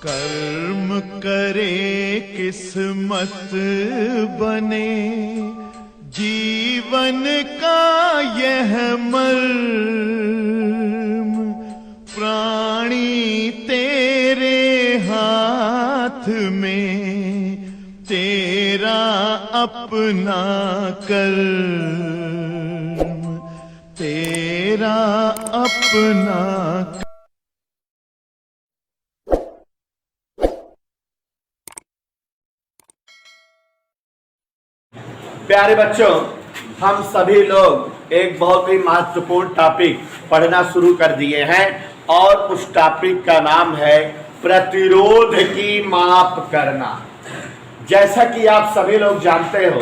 कर्म करे किस्मत बने, जीवन का यह मर्म, प्राणी तेरे हाथ में, तेरा अपना कर्म, तेरा अपना। प्यारे बच्चों, हम सभी लोग एक बहुत ही महत्वपूर्ण टॉपिक पढ़ना शुरू कर दिए हैं और उस टॉपिक का नाम है प्रतिरोध की माप करना। जैसा कि आप सभी लोग जानते हो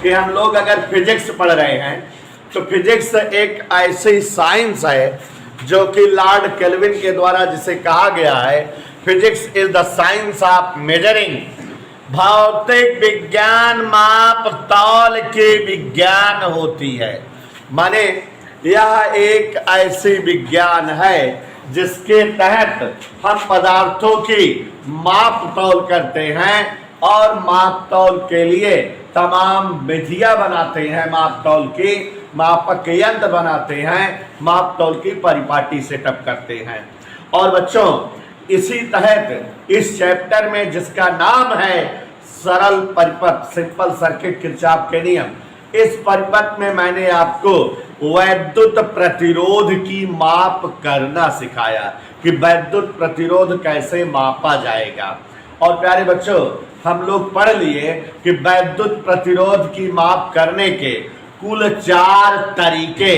कि हम लोग अगर फिजिक्स पढ़ रहे हैं तो फिजिक्स एक ऐसी साइंस है जो कि लॉर्ड केल्विन के द्वारा जिसे कहा गया है physics is the science of measuring. भौतिक विज्ञान माप तौल के विज्ञान होती है, माने यह एक ऐसी विज्ञान है जिसके तहत हम पदार्थों की माप तौल करते हैं और माप तौल के लिए तमाम विधियां बनाते हैं, माप तौल की मापक यंत्र बनाते हैं, माप तौल की परिपाटी सेटअप करते हैं। और बच्चों, इसी तहत इस चैप्टर में जिसका नाम है सरल परिपथ, सिंपल सर्किट किरचॉफ के नियम, इस परिपथ में मैंने आपको वैद्युत प्रतिरोध की माप करना सिखाया कि वैद्युत प्रतिरोध कैसे मापा जाएगा। और प्यारे बच्चों, हम लोग पढ़ लिए कि वैद्युत प्रतिरोध की माप करने के कुल 4 तरीके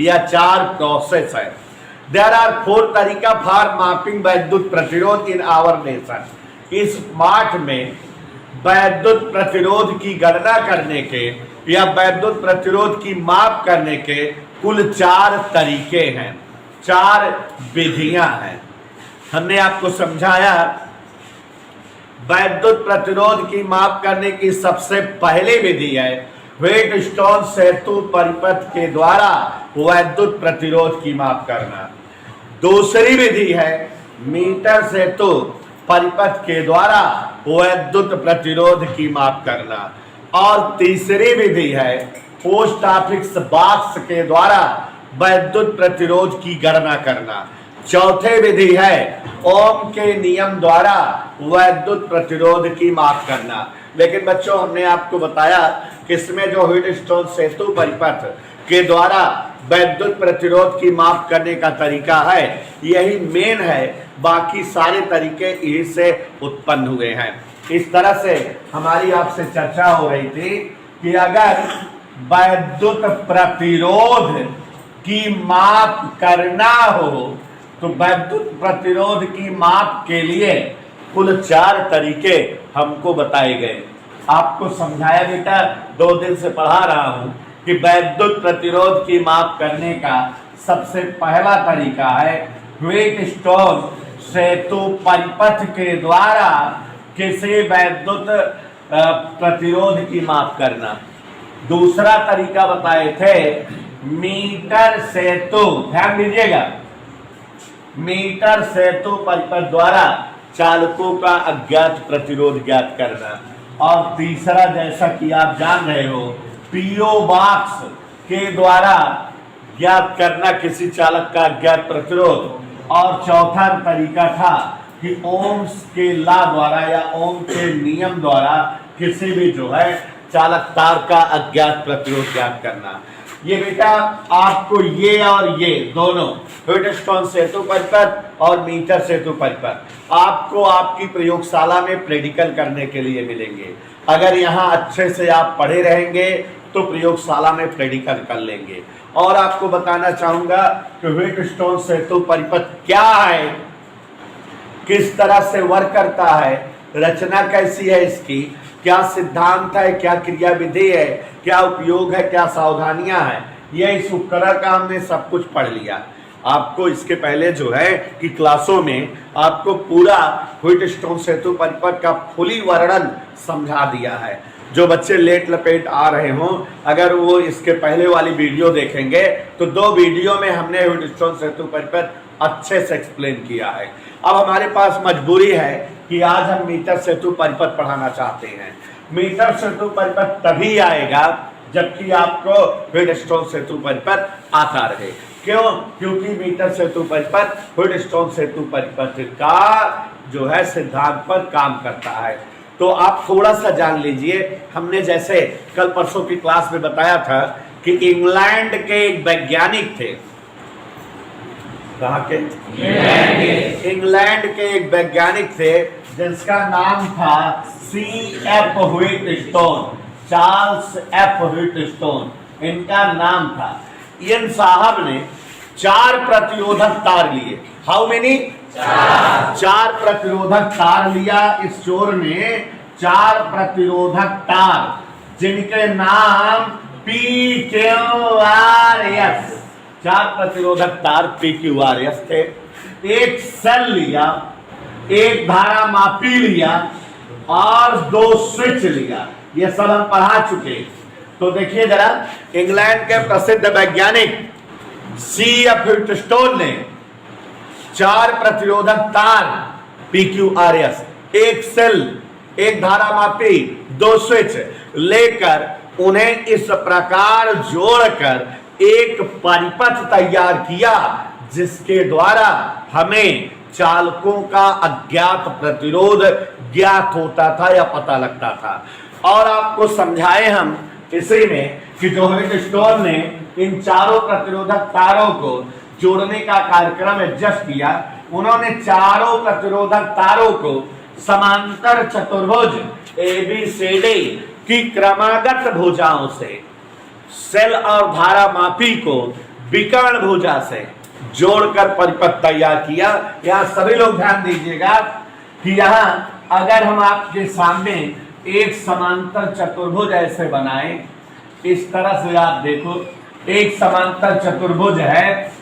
या 4 प्रोसेस है। देयर आर 4 तरीका फॉर मापिंग वैद्युत प्रतिरोध इन आवर नेशन। इस पाठ में वैद्युत प्रतिरोध की गणना करने के या वैद्युत प्रतिरोध की माप करने के कुल 4 तरीके हैं, 4 विधियां हैं। हमने आपको समझाया वैद्युत प्रतिरोध की माप करने की सबसे पहली विधि है व्हीटस्टोन सेतु परिपथ के द्वारा वैद्युत प्रतिरोध की माप करना। दूसरी विधि है मीटर सेतु परिपथ के द्वारा वैद्युत प्रतिरोध की माप करना। और तीसरी विधि है पोस्ट ऑफिस बॉक्स के द्वारा वैद्युत प्रतिरोध की गणना करना। चौथी विधि है ओम के नियम द्वारा वैद्युत प्रतिरोध की माप करना। लेकिन बच्चों, हमने आपको बताया कि इसमें जो व्हीटस्टोन सेतु परिपथ के द्वारा वैद्युत प्रतिरोध की माप करने का तरीका है यही मेन है, बाकी सारे तरीके यही से उत्पन्न हुए हैं। इस तरह से हमारी आपसे चर्चा हो रही थी कि अगर वैद्युत प्रतिरोध की माप करना हो तो वैद्युत प्रतिरोध की माप के लिए कुल 4 तरीके हमको बताए गए। आपको समझाया बेटा, 2 दिन से पढ़ा रहा हूं कि वैद्युत प्रतिरोध की माप करने का सबसे पहला तरीका है व्हीटस्टोन सेतु परिपथ के द्वारा किसी वैद्युत प्रतिरोध की माप करना। दूसरा तरीका बताए थे मीटर सेतु, ध्यान दीजिएगा, मीटर सेतु परिपथ द्वारा चालकों का अज्ञात प्रतिरोध ज्ञात करना। और तीसरा, जैसा कि आप जान रहे हो, पीओ बॉक्स के द्वारा ज्ञात करना किसी चालक का अज्ञात प्रतिरोध। और चौथा तरीका था कि ओम्स के लॉ द्वारा या ओम के नियम द्वारा किसी भी जो है चालक तार का अज्ञात प्रतिरोध ज्ञात करना। ये बेटा आपको ये और ये दोनों व्हीटस्टोन सेतु परिपथ और मीटर सेतु परिपथ आपको आपकी प्रयोगशाला में प्रैक्टिकल करने के लिए मिलेंगे। अगर यहाँ अच्छे से आप पढ़े रहेंगे तो प्रयोगशाला में प्रैक्टिकल कर लेंगे। और आपको बताना चाहूंगा कि व्हीटस्टोन सेतु परिपथ क्या है, किस तरह से वर्क करता है, रचना कैसी है इसकी, क्या सिद्धांत है, क्या क्रिया विधि है, क्या उपयोग है, क्या सावधानियां हैं, ये इस उपकरण का हमने सब कुछ पढ़ लिया। आपको इसके पहले जो है कि क्लासों में आपको पूरा व्हीटस्टोन सेतु परिपथ का फुली वर्णन समझा दिया है। जो बच्चे लेट लपेट आ रहे हों, अगर वो इसके पहले वाली वीडियो देखेंगे तो 2 वीडियो में हमने व्हीटस्टोन सेतु परिपथ अच्छे से एक्सप्लेन किया है। अब हमारे पास मजबूरी है कि आज हम मीटर सेतु परिपथ पढ़ाना चाहते हैं। मीटर सेतु परिपथ तभी आएगा जबकि आपको व्हीटस्टोन सेतु परिपथ आता रहे। क्यों? क्योंकि मीटर सेतु परिपथ व्हीटस्टोन सेतु परिपथ का जो है सिद्धांत पर काम करता है। तो आप थोड़ा सा जान लीजिए, हमने जैसे कल परसों की क्लास में बताया था कि इंग्लैंड के एक वैज्ञानिक थे। कहाँ के? इंग्लैंड के एक वैज्ञानिक थे जिसका नाम था C.F. Wheatstone, Charles F. Wheatstone इनका नाम था। इन साहब ने 4 प्रतिरोधक तार लिए। How many? 4 प्रतिरोधक तार लिया। इस चोर ने 4 प्रतिरोधक तार जिनके नाम PQRS, 4 प्रतिरोधक तार PQRS थे। एक सेल लिया, एक धारा मापी लिया और 2 स्विच लिया। ये सब हम पढ़ा चुके। तो देखिए जरा, इंग्लैंड के प्रसिद्ध वैज्ञानिक C.F. व्हीटस्टोन ने 4 प्रतिरोधक तार PQRS, एक सेल, एक धारा मापी, 2 स्विच लेकर उन्हें इस प्रकार जोड़कर एक परिपथ तैयार किया जिसके द्वारा हमें चालकों का अज्ञात प्रतिरोध ज्ञात होता था या पता लगता था। और आपको समझाए हम इसी में कि जो व्हीटस्टोन ने इन 4 प्रतिरोधक तारों को जोड़ने का कार्यक्रम एडजस्ट किया, उन्होंने 4 प्रतिरोधक तारों को समांतर चतुर्भुज ABCD की क्रमागत भुजाओं से, सेल और धारा मापी को विकर्ण भुजा से जोड़कर परिपथ तैयार किया। यहां सभी लोग ध्यान दीजिएगा कि यहां अगर हम आपके सामने एक समांतर चतुर्भुज ऐसे बनाएं, इस तरह से आप देखो, एक समांतर चतुर्भुज है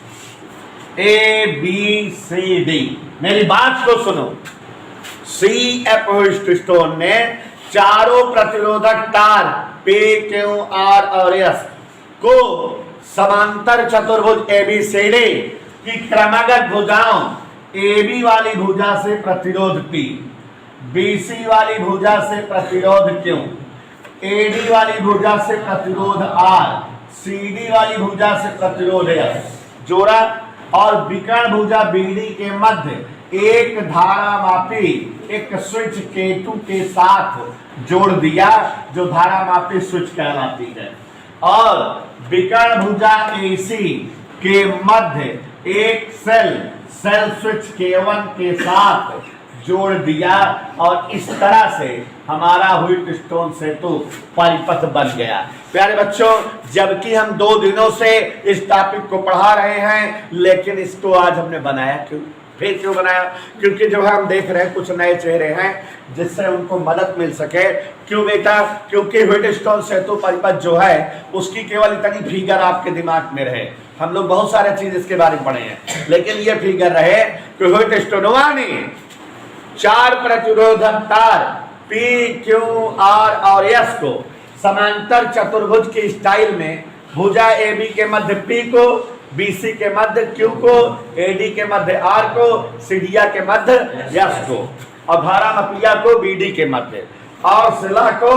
ABCD। मेरी बात को सुनो। C.F. व्हीटस्टोन ने 4 प्रतिरोधक तार PQR और S को समांतर चतुर्भुज ABCD की क्रमागत भुजाओं AB वाली भुजा से प्रतिरोध P, BC वाली भुजा से प्रतिरोध Q, AD वाली भुजा से प्रतिरोध R, CD वाली भुजा से प्रतिरोध S जोड़ा और विकर्ण भुजा BD के मध्य एक धारा मापी, एक स्विच K2 के साथ जोड़ दिया जो धारा मापी स्विच कहलाती है। और विकर्ण भुजा AC के मध्य एक सेल स्विच K1 के साथ जोड़ दिया और इस तरह से हमारा व्हीटस्टोन सेतु परिपथ बन गया। प्यारे बच्चों, जबकि हम 2 दिनों से इस टॉपिक को पढ़ा रहे हैं, लेकिन इसको आज हमने बनाया क्यों? फिर क्यों बनाया? क्योंकि जो है हम देख रहे हैं कुछ नए चेहरे हैं जिससे उनको मदद मिल सके। क्यों बेटा? क्योंकि व्हीटस्टोन सेतु परिपथ जो है उसकी केवल इतनी फिगर आपके दिमाग में रहे। हम लोग बहुत सारे चीज इसके बारे में पढ़े हैं, लेकिन ये फिगर रहे कि व्हीटस्टोनवा ने 4 प्रतिरोधक तार PQR और S को समांतर चतुर्भुज की स्टाइल में भुजा AB के मध्य P को, BC के मध्य Q को, AD के मध्य R को, CDA के मध्य S को और धारा मपिया को BD के मध्य और शिला को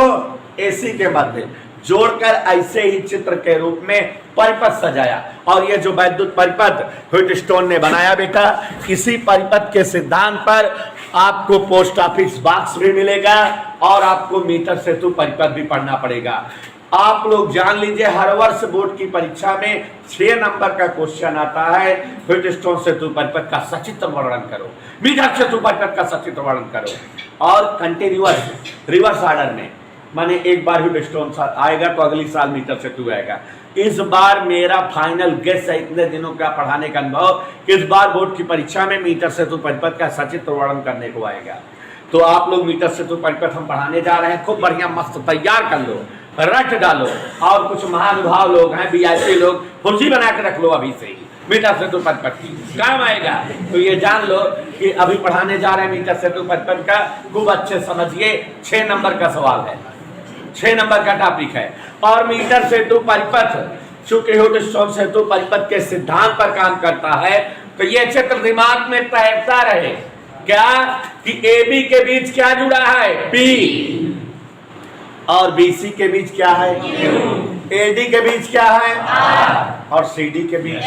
AC के मध्य जोड़कर ऐसे ही चित्र के रूप में परिपथ सजाया। और ये जो वैद्युत परिपथ व्हीटस्टोन ने बनाया बेटा, इसी परिपथ के सिद्धांत पर आपको पोस्ट ऑफिस बॉक्स भी मिलेगा और आपको मीटर सेतु परिपथ भी पढ़ना पड़ेगा। आप लोग जान लीजिए, हर वर्ष बोर्ड की परीक्षा में 6 नंबर का क्वेश्चन आता है, व्हीटस्टोन सेतु परिपथ का सचित्र वर्णन करो, मीटर सेतु परिपथ का सचित्र वर्णन करो और कंटिन्यूअस रिवर्स ऑर्डर में, माने एक बार व्हीटस्टोन आएगा तो अगली साल मीटर सेतु आएगा। इस बार मेरा फाइनल गेस है, इतने दिनों का पढ़ाने का अनुभव, कि इस बार बोर्ड की परीक्षा में मीटर सेतु परिपथ का सचित्र वर्णन करने को आएगा। तो आप लोग मीटर सेतु परिपथ हम पढ़ाने जा रहे हैं, खूब बढ़िया मस्त तैयार कर लो, रट डालो। और कुछ महानुभाव लोग हैं, VIP लोग, फुर्जी बना के रख लो अभी से ही मीटर सेतु परिपथ की, काम आएगा। तो ये जान लो कि अभी पढ़ाने जा रहे हैं मीटर सेतु परिपथ का, खूब अच्छे समझिए। 6 नंबर का सवाल है, 6 नंबर का टॉपिक है। और मीटर सेतु परिपथ चूंकि व्हीटस्टोन सेतु परिपथ के सिद्धांत पर काम करता है, तो ये चित्र दिमाग में तैरता रहे। क्या कि AB के बीच क्या जुड़ा है, P, और BC के बीच क्या है, AD के बीच क्या है, और CD के बीच,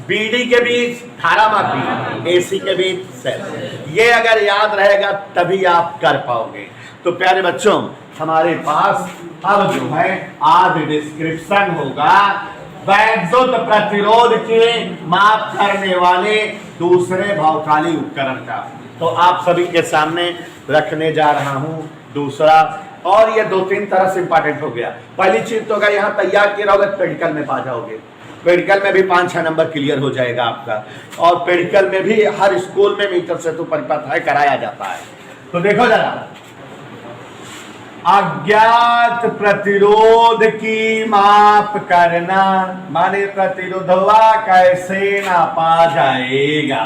BD के बीच धारामापी, AC के बीच सेल। ये अगर याद रहेगा तभी आप कर पाओगे। तो प्यारे बच्चों, हमारे पास अब जो है आज डिस्क्रिप्शन होगा वैद्युत प्रतिरोध के माप करने वाले दूसरे भौकाली उपकरण का। तो आप सभी के सामने रखने जा रहा हूं दूसरा, और ये 2-3 तरह से इंपॉर्टेंट हो गया। पहली चीज तो अगर यहाँ तैयार किया रहोगे पेडिकल में पा जाओगे, पेडिकल में भी 5-6 नंबर क्लियर हो जाएगा आपका, और पेडिकल में भी हर स्कूल में मीटर सेतु परिपथ है, कराया जाता है। तो देखो जरा, अज्ञात प्रतिरोध की माप करना, माने प्रतिरोधवा कैसे नापा जाएगा,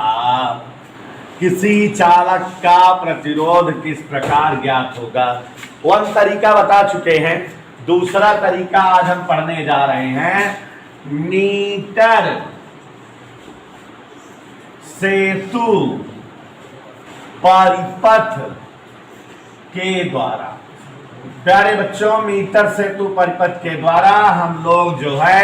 किसी चालक का प्रतिरोध किस प्रकार ज्ञात होगा। वन तरीका बता चुके हैं, दूसरा तरीका आज हम पढ़ने जा रहे हैं, मीटर सेतु परिपथ के द्वारा। प्यारे बच्चों, मीटर सेतु परिपथ के द्वारा हम लोग जो है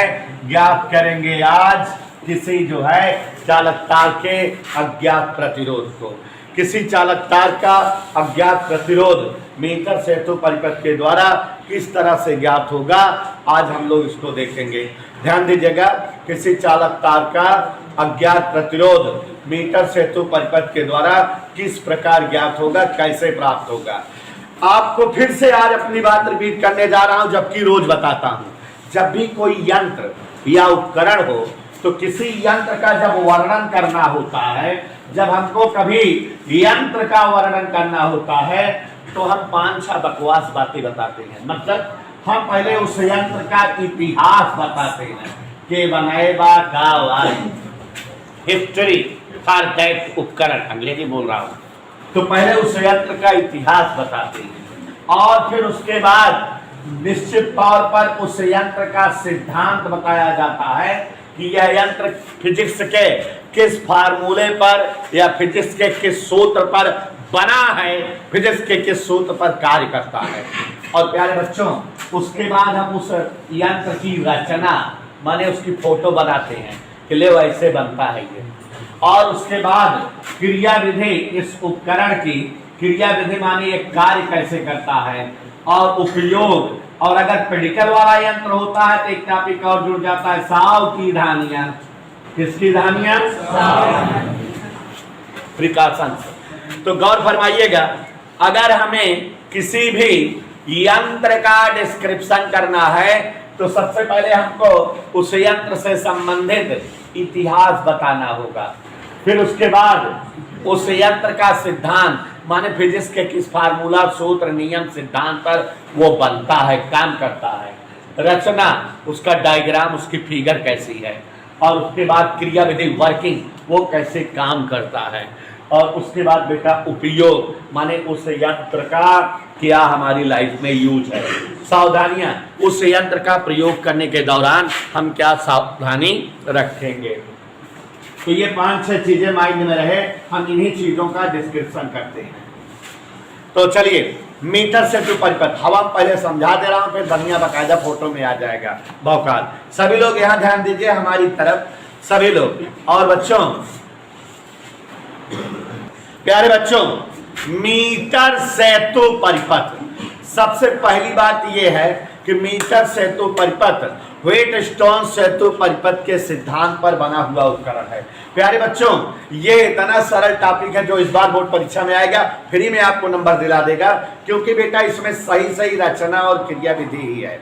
ज्ञात करेंगे आज किसी जो है चालक तार के अज्ञात प्रतिरोध को। किसी चालक तार का अज्ञात प्रतिरोध मीटर सेतु परिपथ के द्वारा किस तरह से ज्ञात होगा, आज हम लोग इसको देखेंगे। ध्यान दीजिएगा, किसी चालक तार का अज्ञात प्रतिरोध मीटर सेतु परिपथ के द्वारा किस प्रकार ज्ञात होगा, कैसे प्राप्त होगा। आपको फिर से आज अपनी बात रिपीट करने जा रहा हूं, जबकि रोज बताता हूं। जब भी कोई यंत्र या उपकरण हो तो किसी यंत्र का जब वर्णन करना होता है, जब हमको कभी यंत्र का वर्णन करना होता है तो हम 5-6 बकवास बातें बताते हैं। मतलब हम पहले उस यंत्र का इतिहास बताते हैं कि बनाएबा का हिस्ट्री फॉर दैट उपकरण, अंग्रेजी बोल रहा हूं। तो पहले उस यंत्र का इतिहास बताते हैं और फिर उसके बाद निश्चित तौर पर उस यंत्र का सिद्धांत बताया जाता है कि यह यंत्र फिजिक्स के किस फार्मूले पर या फिजिक्स के किस सूत्र पर बना है, फिजिक्स के किस सूत्र पर कार्य करता है। और प्यारे बच्चों, उसके बाद हम उस यंत्र की रचना माने उसकी फोटो बनाते हैं कि ले वैसे बनता है ये। और उसके बाद क्रिया विधि, इस उपकरण की क्रिया विधि माने एक कार्य कैसे करता है और उपयोग। और अगर पेडिकल वाला यंत्र होता है तो एक टॉपिक और जुड़ जाता है, साव की धानियां। किसकी धानियां? प्रिकॉशन। तो गौर फरमाइएगा, अगर हमें किसी भी यंत्र का डिस्क्रिप्शन करना है तो सबसे पहले हमको उस यंत्र से संबंधित इतिहास बताना होगा। फिर उसके बाद उस यंत्र का सिद्धांत माने फिजिक्स के किस फार्मूला, सूत्र, नियम, सिद्धांत पर वो बनता है, काम करता है। रचना, उसका डायग्राम, उसकी फिगर कैसी है। और उसके बाद क्रिया विधि, वर्किंग, वो कैसे काम करता है। और उसके बाद बेटा उपयोग माने उस यंत्र का क्या हमारी लाइफ में यूज है। सावधानियां, उस यंत्र का प्रयोग करने के दौरान हम क्या सावधानी रखेंगे। तो ये 5-6 चीजें माइंड में रहे, हम इन्हीं चीजों का डिस्क्रिप्शन करते हैं। तो चलिए, मीटर सेतु परिपथ हवा पहले समझा दे रहा हूं, फिर बढ़िया बकायदा फोटो में आ जाएगा भौकाल। सभी लोग यहां ध्यान दीजिए हमारी तरफ, सभी लोग। और बच्चों, प्यारे बच्चों, मीटर सेतु परिपथ, सबसे पहली बात यह है कि मीटर सेतु परिपथ व्हीटस्टोन सेतु परिपथ के सिद्धांत पर बना हुआ उपकरण है। प्यारे बच्चों, ये इतना सरल टॉपिक है जो इस बार बोर्ड परीक्षा में आएगा, फ्री में आपको नंबर दिला देगा, क्योंकि बेटा इसमें सही रचना और क्रिया विधि ही है।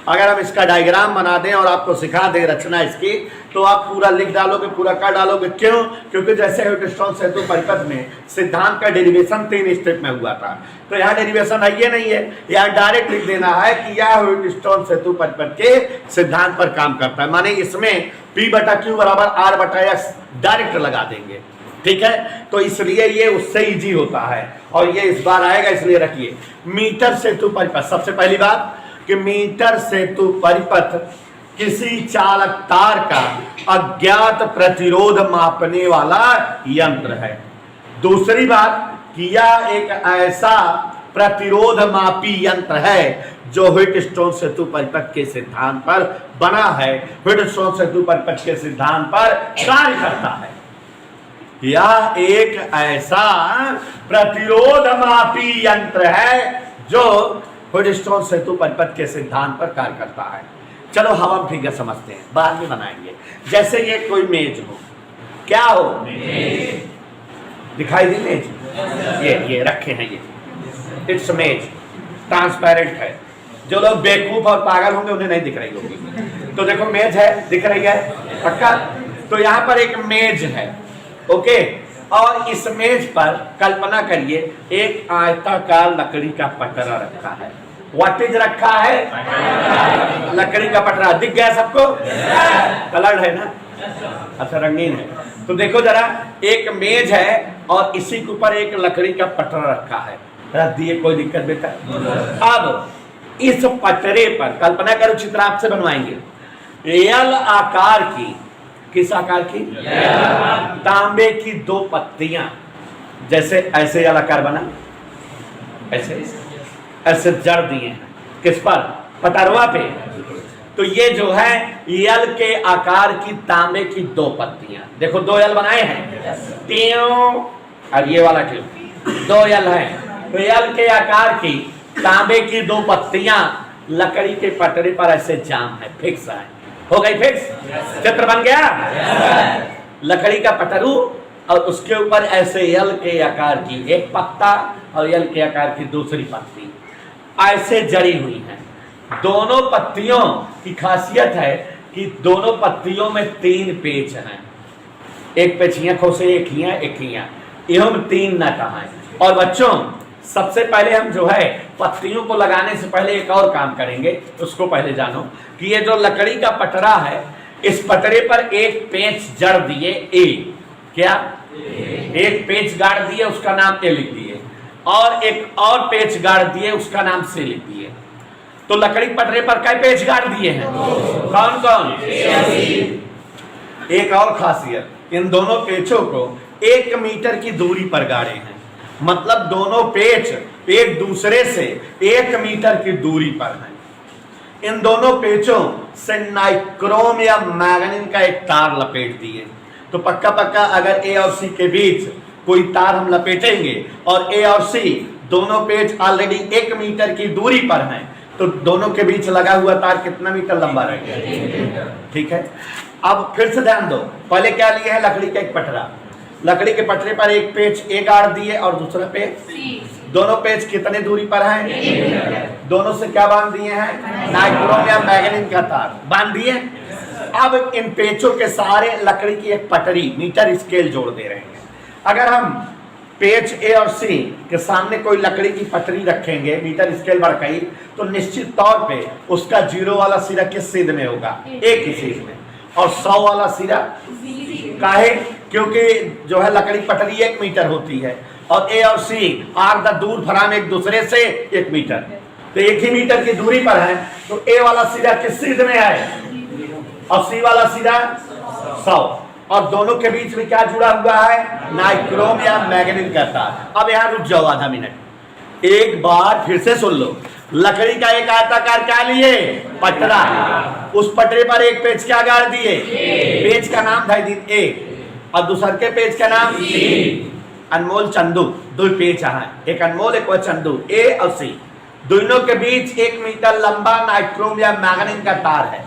अगर हम इसका डायग्राम बना दें और आपको सिखा दें रचना इसकी, तो आप पूरा लिख डालोगे, पूरा कर डालोगे। क्यों? क्योंकि जैसे व्हीटस्टोन सेतु परिपथ में सिद्धांत का डेरिवेशन 3 स्टेप में हुआ था, तो यहाँ डेरिवेशन है ये नहीं है, यहाँ डायरेक्ट लिख देना है कि यह व्हीटस्टोन सेतु परिपथ के सिद्धांत पर काम करता है। माने इसमें P/Q बराबर R/S डायरेक्ट लगा देंगे, ठीक है। तो इसलिए ये उससे इजी होता है और ये इस बार आएगा, इसलिए रखिए। मीटर सेतु परिपथ, सबसे पहली बात कि मीटर सेतु परिपथ किसी चालक तार का अज्ञात प्रतिरोध मापने वाला यंत्र है। दूसरी बात कि यह एक ऐसा प्रतिरोध मापी यंत्र है जो व्हीटस्टोन सेतु परिपथ के सिद्धांत पर बना है, व्हीटस्टोन सेतु परिपथ के सिद्धांत पर कार्य करता है। यह एक ऐसा प्रतिरोध मापी यंत्र है जो व्हीटस्टोन सेतु परिपथ के सिद्धांत पर कार्य करता है। चलो हम फिगर समझते हैं, बाद में बनाएंगे। जैसे ये कोई मेज हो, क्या हो? मेज दिखाई दी मेज? ये रखे हैं, ये इट्स मेज, ट्रांसपेरेंट है। जो लोग बेवकूफ और पागल होंगे उन्हें नहीं दिख रही होगी। तो देखो मेज है, दिख रही है पक्का? तो यहाँ पर एक मेज है, ओके। और इस मेज पर कल्पना करिए एक आयताकार लकड़ी का पटरा रखा है। व्हाट इज रखा है? लकड़ी का पटरा। दिख गया सबको? कलर्ड है ना? अच्छा, रंगीन है। तो देखो जरा, एक मेज है और इसी के ऊपर एक लकड़ी का पटरा रखा है। रख दिए, कोई दिक्कत बेटा? अब इस पटरे पर कल्पना करो, चित्र आपसे बनवाएंगे, एल आकार की, किस आकार की? तांबे की दो पत्तियां, जैसे ऐसे एल आकार बना, ऐसे ऐसे जड़ दिए हैं। किस पर? पटरवा पे। तो ये जो है एल के आकार की तांबे की दो पत्तियां, देखो दो एल बनाए हैं, तीनों, और ये वाला क्यों? दो एल है। तो एल के आकार की तांबे की दो पत्तियां लकड़ी के पटरे पर ऐसे जाम है, फिक्स है। हो गई फिक्स? चित्र बन गया। लकड़ी का पटरू और उसके ऊपर ऐसे एल के आकार की एक पत्ता और एल के आकार की दूसरी पत्ती ऐसे जड़ी हुई है। दोनों पत्तियों की खासियत है कि दोनों पत्तियों में 3 पेच हैं। एक पेचियां खोसे, एक हियां, एवं 3 नट हैं। और बच्चों, सबसे पहले हम जो है पत्तियों को लगाने से पहले एक और काम करेंगे, उसको पहले जानो कि ये जो लकड़ी का पटरा है, इस पटरे पर एक पेच जड़ दिए, ए, क्या? एक पेच गाड़ दिए, उसका नाम ए लिख दिए, और एक और पेच गाड़ दिए, उसका नाम से लिख दिए। तो लकड़ी पटरे पर कई पेच गाड़ दिए हैं? कौन कौन? एक और खासियत, इन दोनों पेचों को 1 मीटर की दूरी पर गाड़े हैं। मतलब दोनों पेच एक दूसरे से 1 मीटर की दूरी पर हैं। इन दोनों पेचों से नाइक्रोम या मैग्नीन का एक तार लपेट दिए। तो पक्का अगर ए और सी के बीच कोई तार हम लपेटेंगे और ए और सी दोनों पेच ऑलरेडी 1 मीटर की दूरी पर हैं, तो दोनों के बीच लगा हुआ तार कितना मीटर लंबा रहेगा? ठीक है। अब फिर से ध्यान दो, पहले क्या लिए है? लकड़ी का एक पटरा, लकड़ी के पटरे पर एक पेच ए गाड़ दिए और दूसरा पेच, दोनों पेच कितने दूरी पर हैं? दोनों से क्या बांध दिए हैं? नाइक्रोम या मैग्नीन का तार बांध दिए। अब इन पेचों के सहारे लकड़ी की एक पटरी मीटर स्केल जोड़ दे रहे हैं। अगर हम पेच ए और सी के सामने कोई लकड़ी की पटरी रखेंगे मीटर स्केल बढ़ाई, तो निश्चित तौर पे उसका 0 वाला सिरा किस सीध में होगा? एक ही सीध में। और 100 वाला सिरा काहे? क्योंकि जो है लकड़ी पटरी 1 मीटर होती है और ए और सी आर द दूर फराम एक दूसरे से 1 मीटर, तो 1 ही मीटर की दूरी पर है। तो ए वाला सिरा किस सीध में है और सी वाला सिरा 100, और दोनों के बीच में क्या जुड़ा हुआ है? नाइक्रोम या मैग्नीन का तार। अब यहाँ रुक जाओ आधा मिनट, एक बार फिर से सुन लो। लकड़ी का एक आयताकार क्या लिए? पटरा। उस पटरे पर एक पेच क्या गाड़ दिए? पेच का नाम था ए और दूसर के पेच का नाम सी। अनमोल चंदू, 2 पेच है, एक अनमोल एक चंदू, ए और सी। दोनों के बीच 1 मीटर लंबा नाइक्रोम या मैग्नीन का तार है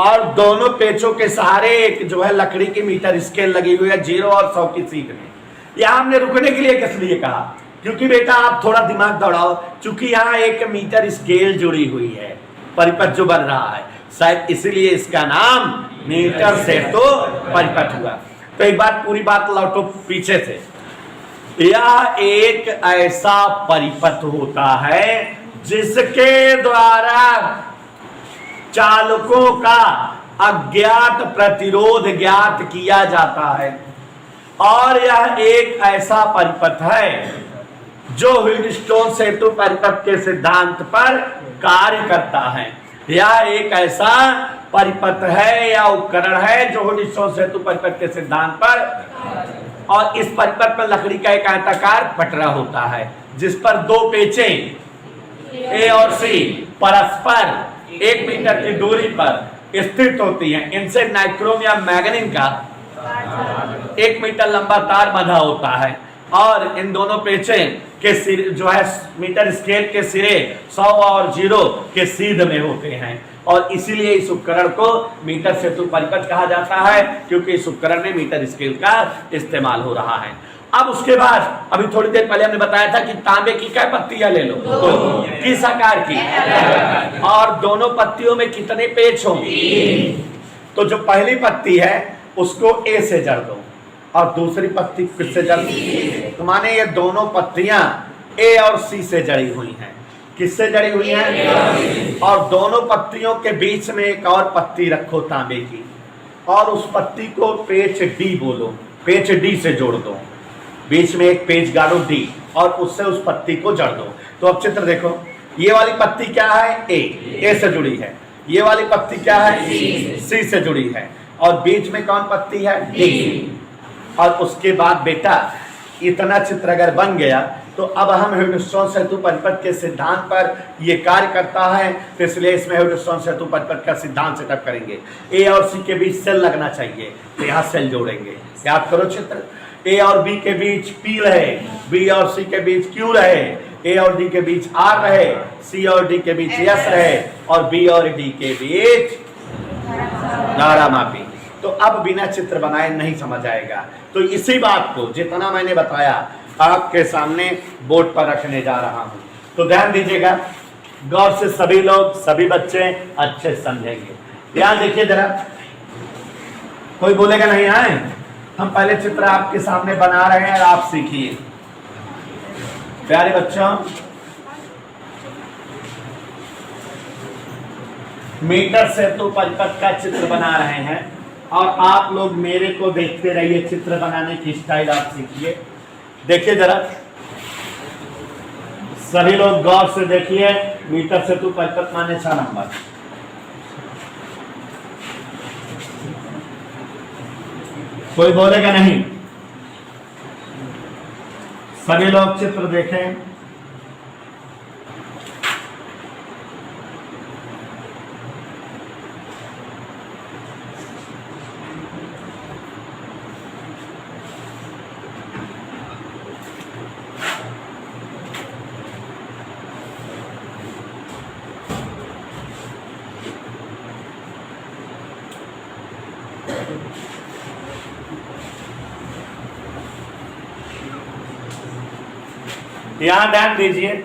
और दोनों पेचों के सहारे एक जो है लकड़ी की मीटर स्केल लगी हुई है 0 और 100 की सीध में। यहाँ हमने रुकने के लिए किस लिए कहा? क्योंकि बेटा आप थोड़ा दिमाग दौड़ाओ, क्योंकि यहाँ 1 मीटर स्केल जुड़ी हुई है, परिपथ जो बन रहा है, शायद इसीलिए इसका नाम मीटर सेतु परिपथ हुआ। तो एक बात, पूरी बात लौटो पीछे से। यह एक ऐसा परिपथ होता है जिसके द्वारा चालकों का अज्ञात प्रतिरोध ज्ञात किया जाता है, और यह एक ऐसा परिपथ है जो व्हीटस्टोन सेतु परिपथ के सिद्धांत पर कार्य करता है। यह एक ऐसा परिपथ है या उपकरण है जो व्हीटस्टोन सेतु परिपथ के सिद्धांत पर, और इस परिपथ पर लकड़ी का एक आयताकार पटरा होता है जिस पर दो पेचे ए और सी परस्पर 1 मीटर की दूरी पर स्थित होती हैं। इनसे नाइक्रोम या मैग्नीन का 1 मीटर लंबा तार बंधा होता है और इन दोनों पेचे के सिरे जो है मीटर स्केल के सिरे 100 और 0 के सीध में होते हैं और इसीलिए इस उपकरण को मीटर सेतु परिपथ कहा जाता है क्योंकि इस उपकरण में मीटर स्केल का इस्तेमाल हो रहा है। अब उसके बाद अभी थोड़ी देर पहले हमने बताया था कि तांबे की क्या पत्तियां ले लो, किस आकार की, और दोनों पत्तियों में कितने पेच होंगे। तो जो पहली पत्ती है उसको ए से जड़ दो और दूसरी पत्ती किससे जड़ दो, तो माने ये दोनों पत्तियां ए और सी से जड़ी हुई हैं। किससे जड़ी हुई हैं? और दोनों पत्तियों के बीच में एक और पत्ती रखो तांबे की और उस पत्ती को पेच डी बोलो, पेच डी से जोड़ दो, बीच में एक पेच गाड़ो डी और उससे उस पत्ती को जड़ दो। तो अब चित्र देखो, ये वाली पत्ती क्या है, ए से जुड़ी है, ये वाली पत्ती क्या है, सी से जुड़ी है और बीच में कौन पत्ती है, डी। और उसके बाद बेटा इतना चित्र अगर बन गया तो अब हम ह्यूजेन सेतु परिपथ के सिद्धांत पर ये कार्य करता है, तो इसलिए इसमें ह्यूजेन सेतु परिपथ का सिद्धांत सेटअप करेंगे। ए और सी के बीच सेल लगना चाहिए तो यहाँ सेल जोड़ेंगे। याद करो चित्र, ए और बी के बीच पी रहे, बी और सी के बीच क्यू रहे, ए और डी के बीच आर रहे, सी और डी के बीच एस रहे और बी और डी के बीच धारा मापी। तो अब बिना चित्र बनाए नहीं समझ आएगा, तो इसी बात को जितना मैंने बताया आपके सामने बोर्ड पर रखने जा रहा हूं, तो ध्यान दीजिएगा, गौर से सभी लोग, सभी बच्चे अच्छे समझेंगे। ध्यान देखिए जरा, कोई बोलेगा नहीं आए, हम पहले चित्र आपके सामने बना रहे हैं और आप सीखिए। प्यारे बच्चों, मीटर सेतु परिपथ का चित्र बना रहे हैं और आप लोग मेरे को देखते रहिए, चित्र बनाने की स्टाइल आप सीखिए। देखिए जरा, सभी लोग गौर से देखिए, मीटर सेतु परिपथ माने 6 नंबर। कोई बोलेगा नहीं, सभी लोग चित्र देखें। यहां ध्यान दीजिए,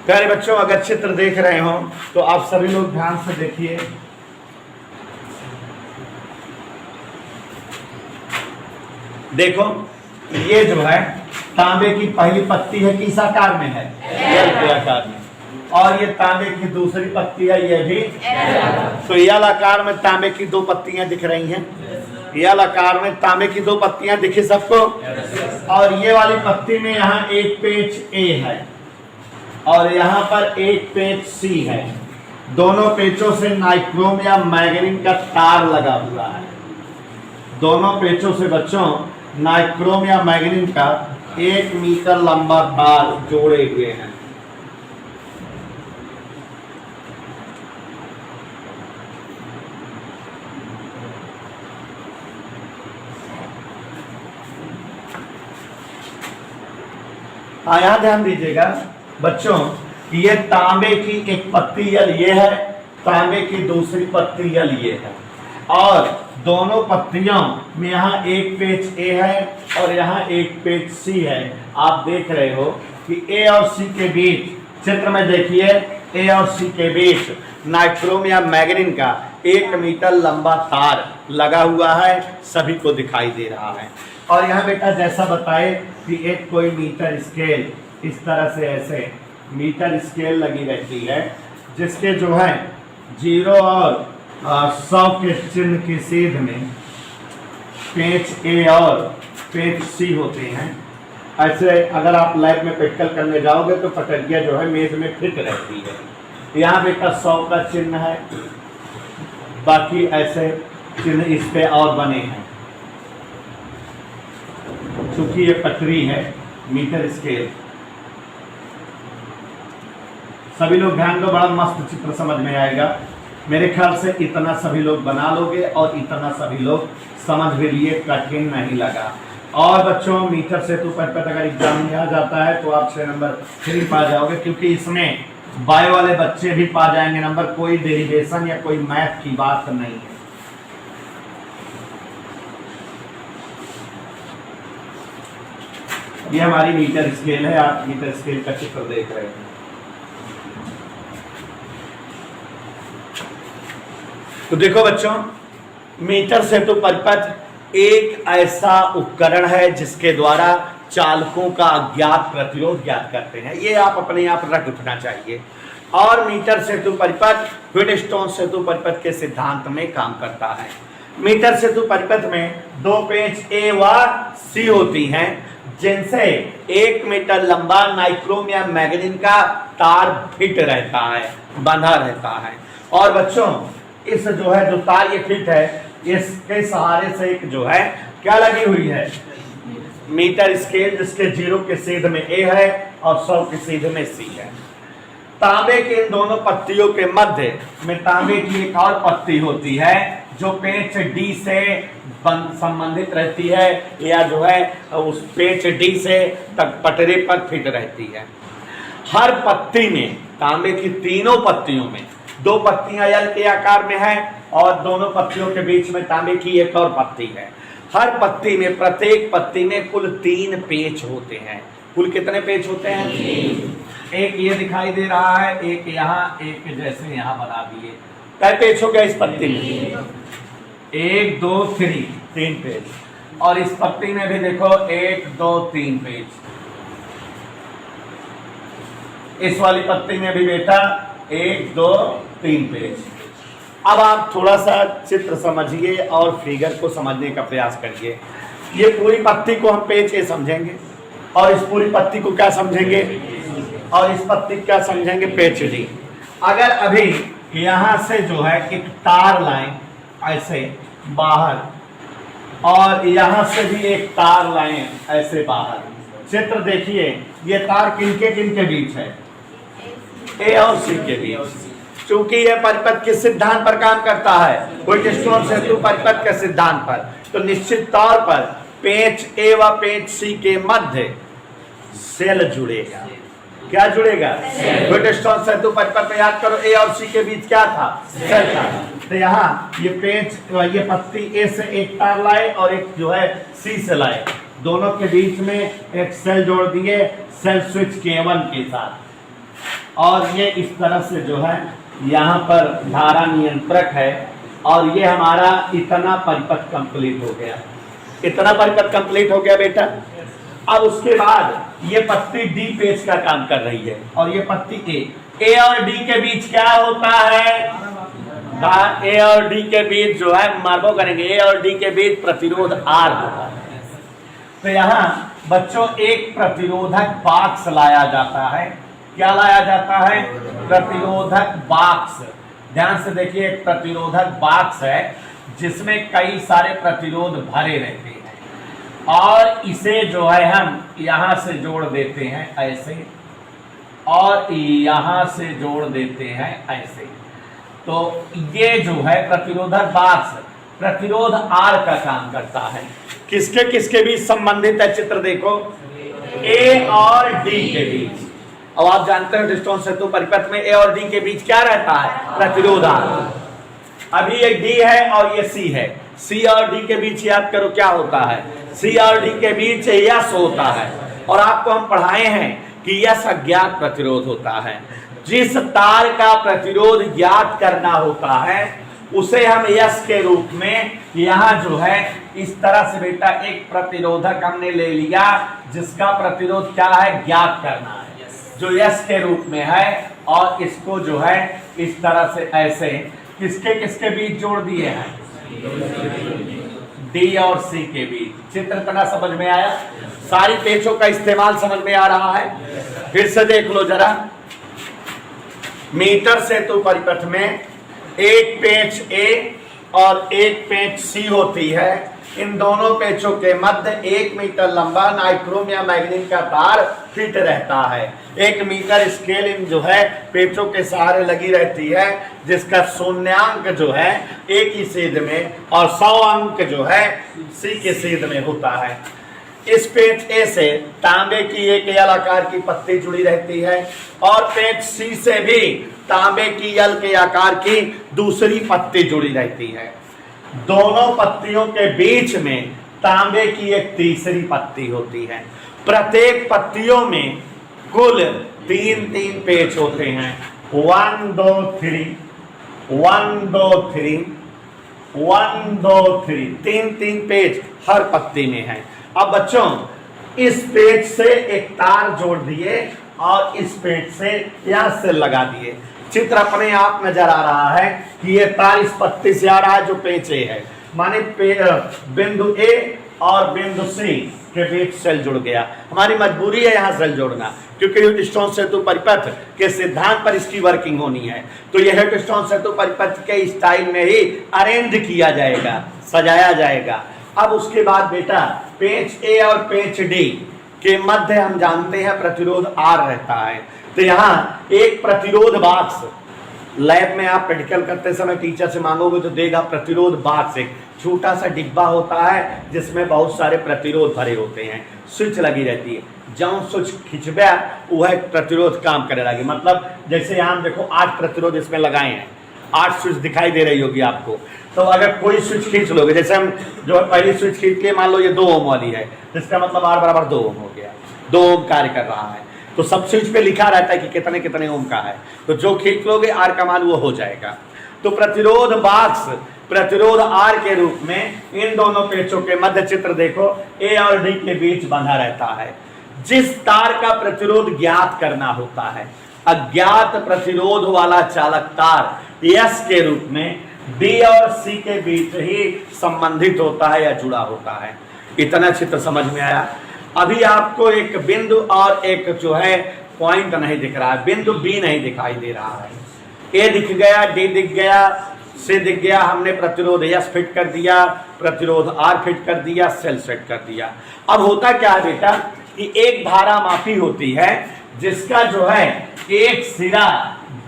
प्यारे बच्चों, अगर चित्र देख रहे हो तो आप सभी लोग ध्यान से देखिए। देखो, ये जो है तांबे की पहली पत्ती है, किस आकार में है, एल आकार में, और ये तांबे की दूसरी पत्ती है, ये भी तो एल आकार में तांबे की 2 पत्तियां दिख रही हैं। एल आकार में तांबे की 2 पत्तियां दिखी सबको, और ये वाली पत्ती में यहाँ एक पेच ए है और यहाँ पर एक पेच सी है। दोनों पेचों से नाइक्रोम या मैग्नीन का तार लगा हुआ है। दोनों पेचों से बच्चों नाइक्रोम या मैग्नीन का 1 मीटर लंबा तार जोड़े हुए हैं। यहाँ ध्यान दीजिएगा बच्चों, ये तांबे की एक पत्ती यल ये है, तांबे की दूसरी पत्ती यल ये है, और दोनों पत्तियों में यहाँ एक पेच ए है और यहाँ एक पेच सी है। आप देख रहे हो कि ए और सी के बीच, चित्र में देखिए, ए और सी के बीच नाइक्रोम या मैग्नीन का 1 मीटर लंबा तार लगा हुआ है, सभी को दिखाई दे रहा है। और यहाँ बेटा जैसा बताए कि एक कोई मीटर स्केल इस तरह से ऐसे मीटर स्केल लगी रहती है, जिसके जो है 0 और 100 के चिन्ह की सीध में पेच ए और पेच सी होते हैं। ऐसे अगर आप लैब में प्रैक्टिकल करने जाओगे तो पटरिया जो है मेज में फिट रहती है। यहाँ बेटा 100 का चिन्ह है, बाकी ऐसे चिन्ह इस पे और बने हैं। चूंकि ये पटरी है मीटर स्केल, सभी लोग ध्यान दो, बड़ा मस्त चित्र समझ में आएगा। मेरे ख्याल से इतना सभी लोग बना लोगे और इतना सभी लोग समझ भी लिए, कठिन नहीं लगा। और बच्चों मीटर से तो परिपथ अगर एग्जाम में आ जाता है तो आप 6 नंबर फ्री पा जाओगे, क्योंकि इसमें बायो वाले बच्चे भी पा जाएंगे नंबर, कोई डेरिवेशन या कोई मैथ की बात नहीं है। ये हमारी मीटर स्केल है, आप मीटर स्केल का चित्र देख रहे हैं। तो देखो बच्चों, मीटर सेतु परिपथ एक ऐसा उपकरण है जिसके द्वारा चालकों का अज्ञात प्रतिरोध ज्ञात करते हैं। ये आप अपने आप रट उठना चाहिए। और मीटर सेतु परिपथ व्हीटस्टोन सेतु परिपथ के सिद्धांत में काम करता है। मीटर सेतु परिपथ में 2 पेच ए व सी होती हैं, जिनसे 1 मीटर लंबा नाइक्रोम या मैग्नीन का तार फिट रहता है, बंधा रहता है। और बच्चों इस जो है जो तार ये फिट है, इसके सहारे से एक जो है क्या लगी हुई है, मीटर स्केल, जिसके 0 के सीध में ए है और 100 के सीध में सी है। तांबे के इन दोनों पत्तियों के मध्य में तांबे की एक और पत्ती होती है जो पेच डी से संबंधित रहती है, या जो है उस पेच डी से तक पटरे पर फिट रहती है। हर पत्ती में, तांबे की तीनों पत्तियों में 2 पत्तियां एल के आकार में है और दोनों पत्तियों के बीच में तांबे की एक और पत्ती है। हर पत्ती में, प्रत्येक पत्ती में कुल 3 पेच होते हैं। कुल कितने पेच होते हैं? 3। एक ये दिखाई दे रहा है, एक यहाँ, एक जैसे यहाँ बना दिए। कै पेच हो गया इस पत्ती में? 1 2 3 पेच। और इस पत्ती में भी देखो 1 2 3 पेच। इस वाली पत्ती में भी बेटा 1 2 3 पेज। अब आप थोड़ा सा चित्र समझिए और फिगर को समझने का प्रयास करिए। ये पूरी पत्ती को हम पेज ए समझेंगे और इस पूरी पत्ती को क्या समझेंगे, और इस पत्ती क्या समझेंगे, पेज डी। अगर अभी यहाँ से जो है एक तार लाइन ऐसे बाहर, और यहाँ से भी एक तार लाइन ऐसे बाहर। चित्र देखिए, ये तार किनके किनके बीच है? ए और सी के बीच। चूंकि यह परिपथ किस सिद्धांत पर काम करता है? व्हीटस्टोन सेतु परिपथ के सिद्धांत पर। तो निश्चित तौर पर पेच ए व पेच सी के मध्य सेल जुड़ेगा। क्या जुड़ेगा? व्हीटस्टोन सेतु परिपथ में याद करो, ए और सी के बीच क्या था? सेल था। तो यहाँ ये पेच, ये पत्ती ए से एक तार लाए और एक जो है सी से लाए, दोनों के बीच में एक सेल जोड़ दिए, सेल स्विच K1 के साथ। और ये इस तरह से जो है यहाँ पर धारा नियंत्रक है, और ये हमारा इतना परिपथ कंप्लीट हो गया। इतना परिपथ कंप्लीट हो गया बेटा। अब उसके बाद ये पत्ती डी पेच का काम कर रही है और ये पत्ती ए और डी के बीच क्या होता है? ए और डी के बीच जो है मार्को करेंगे, ए और डी के बीच प्रतिरोध आर होता है। तो यहाँ बच्चों एक प्रतिरोधक बाक्स लाया जाता है। क्या लाया जाता है? प्रतिरोधक बाक्स। ध्यान से देखिए, एक प्रतिरोधक बाक्स है जिसमें कई सारे प्रतिरोध भरे रहते हैं, और इसे जो है हम यहां से जोड़ देते हैं ऐसे, और यहां से जोड़ देते हैं ऐसे। तो ये जो है प्रतिरोधक बाक्स प्रतिरोध आर का काम करता है। किसके किसके बीच संबंधित है? चित्र देखो, ए और डी के बीच। अब आप जानते हैं व्हीटस्टोन सेतु परिपथ में ए और डी के बीच क्या रहता है? प्रतिरोध आर। अभी ये डी है और ये सी है। सी और डी के बीच याद करो क्या होता है? सी और डी के बीच यस होता है। और आपको हम पढ़ाए हैं कि यस अज्ञात प्रतिरोध होता है। जिस तार का प्रतिरोध ज्ञात करना होता है उसे हम यस के रूप में, यहाँ जो है इस तरह से बेटा एक प्रतिरोधक हमने ले लिया जिसका प्रतिरोध क्या है? ज्ञात करना है। जो यस के रूप में है, और इसको जो है इस तरह से ऐसे किसके किसके बीच जोड़ दिए हैं, डी और सी के बीच। चित्र तना समझ में आया? सारी पेचों का इस्तेमाल समझ में आ रहा है? फिर से देख लो जरा। मीटर सेतु परिपथ में एक पेच ए और एक पेच सी होती है। इन दोनों पेचों के मध्य 1 मीटर लंबा नाइक्रोम या मैग्नीन का तार फिट रहता है। 1 मीटर स्केल इन जो है पेचों के सहारे लगी रहती है, जिसका शून्यांक जो है ए की सेध में और 100 अंक जो है सी के सेध में होता है। इस पेच ए से तांबे की एक एल आकार की पत्ती जुड़ी रहती है और पेच सी से भी तांबे की एल के आकार की दूसरी पत्ती जुड़ी रहती है। दोनों पत्तियों के बीच में तांबे की एक तीसरी पत्ती होती है। प्रत्येक पत्तियों में कुल 3 पेच होते हैं। 1 2 3 1 2 3 1 2 3 3 पेच हर पत्ती में है। अब बच्चों इस पेच से एक तार जोड़ दिए और इस पेच से यहां से लगा दिए। चित्र अपने आप नजर आ रहा है कि ये तार इस पत्ती से आ रहा है जो पेच ए है, माने बिंदु ए और बिंदु सी के बीच सेल जुड़ गया। हमारी मजबूरी है यहाँ सेल जोड़ना, क्योंकि ह्यूटस्टोन सेतु परिपथ के सिद्धांत पर इसकी वर्किंग होनी है। तो यह ह्यूटस्टोन सेतु परिपथ के स्टाइल में ही अरेंज किया जाएगा, सजाया जाएगा। अब उसके बाद बेटा पेच ए और पेच डी के मध्य हम जानते हैं प्रतिरोध आर रहता है। तो यहाँ एक प्रतिरोध बाक्स, लैब में आप प्रैक्टिकल करते समय टीचर से मांगोगे तो देगा प्रतिरोध बाक्स। एक छोटा सा डिब्बा होता है जिसमें बहुत सारे प्रतिरोध भरे होते हैं, स्विच लगी रहती है। जब स्विच खिंचबे वह प्रतिरोध काम करे लगे। मतलब जैसे यहाँ देखो 8 प्रतिरोध इसमें लगाए हैं, 8 स्विच दिखाई दे रही होगी आपको। तो अगर कोई स्विच खींच लोगे, जैसे हम जो पहली स्विच खींच के मान लो ये 2 ओम वाली है, जिसका मतलब R बराबर 2 ओम हो गया, 2 ओम कार्य कर रहा है। तो सब स्विच पे लिखा रहता है कि कितने कितने ओम का है, तो जो खींच लोगे R का मान वो हो जाएगा। तो प्रतिरोध बाक्स प्रतिरोध R के रूप में इन दोनों पेचों के मध्य चित्र देखो A और D के बीच बंधा रहता है। जिस तार का प्रतिरोध ज्ञात करना होता है, अज्ञात प्रतिरोध वाला चालक तार S के रूप में D और C के बीच ही संबंधित होता है या जुड़ा होता है। इतना चित्र समझ में आया? अभी आपको एक बिंदु और एक जो है पॉइंट नहीं दिख रहा है, बिंदु B नहीं दिखाई दे रहा है। A दिख गया, D दिख गया, C दिख गया, हमने प्रतिरोध S फिट कर दिया, प्रतिरोध R फिट कर दिया, सेल सेट कर दिया। अब होता क्या है बेटा कि एक धारा मापी होती है जिसका जो है एक सिरा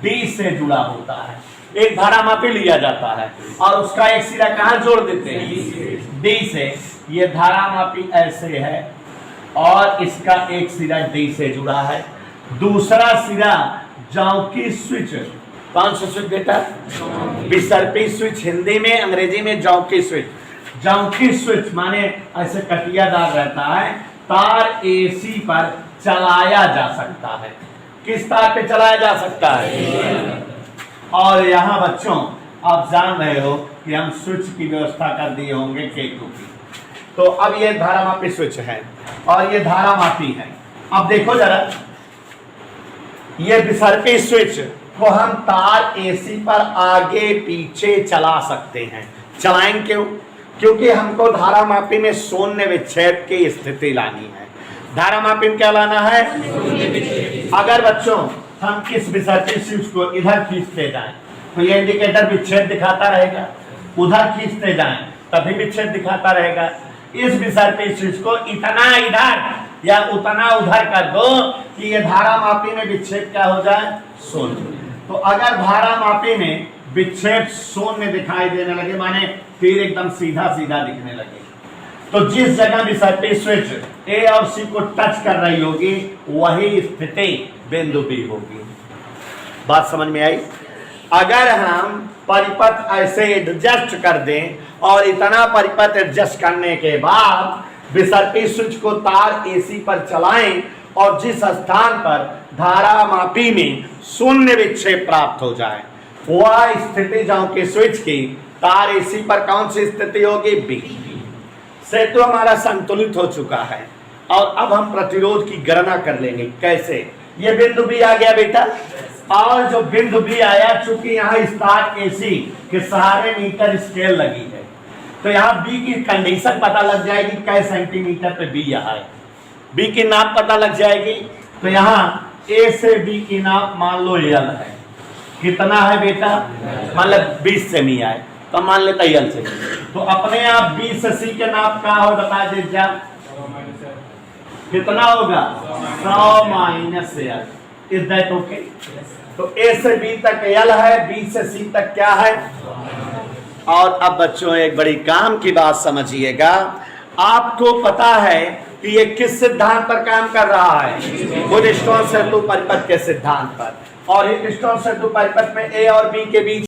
D से जुड़ा होता है। एक धारा मापी लिया जाता है और उसका एक सिरा कहाँ जोड़ देते हैं, D से। ये धारा मापी ऐसे है और इसका एक सिरा D से जुड़ा है। दूसरा सिरा जॉकी स्विच, कौन सा स्विच बेटा? विसर्पी स्विच हिंदी में, अंग्रेजी में जॉकी स्विच। जॉकी स्विच माने ऐसे कटियादार रहता है, तार AC पर चलाया जा सकता है। किस तार पे चलाया जा सकता है? और यहाँ बच्चों आप जान रहे हो कि हम स्विच की व्यवस्था कर दिए होंगे K2 की। तो अब ये धारा मापी स्विच है और ये धारा मापी है। अब देखो जरा, ये विसर्पी स्विच को हम तार AC पर आगे पीछे चला सकते हैं। चलाएं क्यों? क्योंकि हमको धारा मापी में शून्य विक्षेप की स्थिति लानी है। धारा मापी में क्या लाना है? अगर बच्चों हम किस विसर्पी स्विच को इधर खींचते जाएं तो ये इंडिकेटर विक्षेप दिखाता रहेगा, उधर खींचते जाएं तभी विक्षेप दिखाता रहेगा। इस विसर्पी स्विच को इतना इधर या उतना उधर कर दो कि ये धारा मापी में विक्षेप क्या हो जाए? शून्य। तो अगर धारा मापी में विक्षेप शून्य दिखाई देने लगे, माने तीर एकदम सीधा सीधा दिखने लगे, तो जिस जगह विसर्पी स्विच A और C को टच कर रही होगी वही स्थिति बिंदु B होगी। बात समझ में आई? अगर हम परिपथ ऐसे एडजस्ट कर दें और इतना परिपथ एडजस्ट करने के बाद विसर्पी स्विच को तार AC पर चलाएं और जिस स्थान पर धारा मापी में शून्य विक्षेप प्राप्त हो जाए वह स्थिति जॉकी स्विच की तार AC पर कौन सी स्थिति होगी? B। सेतु तो हमारा संतुलित हो चुका है और अब हम प्रतिरोध की गणना कर लेंगे। कैसे? ये बिंदु बी आ गया बेटा, और जो बिंदु बी आया, चूंकि यहाँ स्टार्ट एसी के सहारे मीटर स्केल लगी है, तो यहाँ बी की कंडीशन पता लग जाएगी, कै सेंटीमीटर पे बी यहाँ है, बी की नाप पता लग जाएगी। तो यहाँ ए से बी की नाप मान लो यल है, कितना है बेटा, मतलब 20 सेमी है, तो मान लेता यल से, तो अपने आप बी से सी के नाप का हो, बता दीजिए कितना होगा, 100 minus L, is that okay. तो ए से बी तक यल है, बी से सी तक क्या है। और अब बच्चों एक बड़ी काम की बात समझिएगा, आपको पता है कि ये किस सिद्धांत पर काम कर रहा है, वुडस्टोन सेतु परिपथ के सिद्धांत पर, और हीटस्टोन सेतु परिपथ में ए और बी के बीच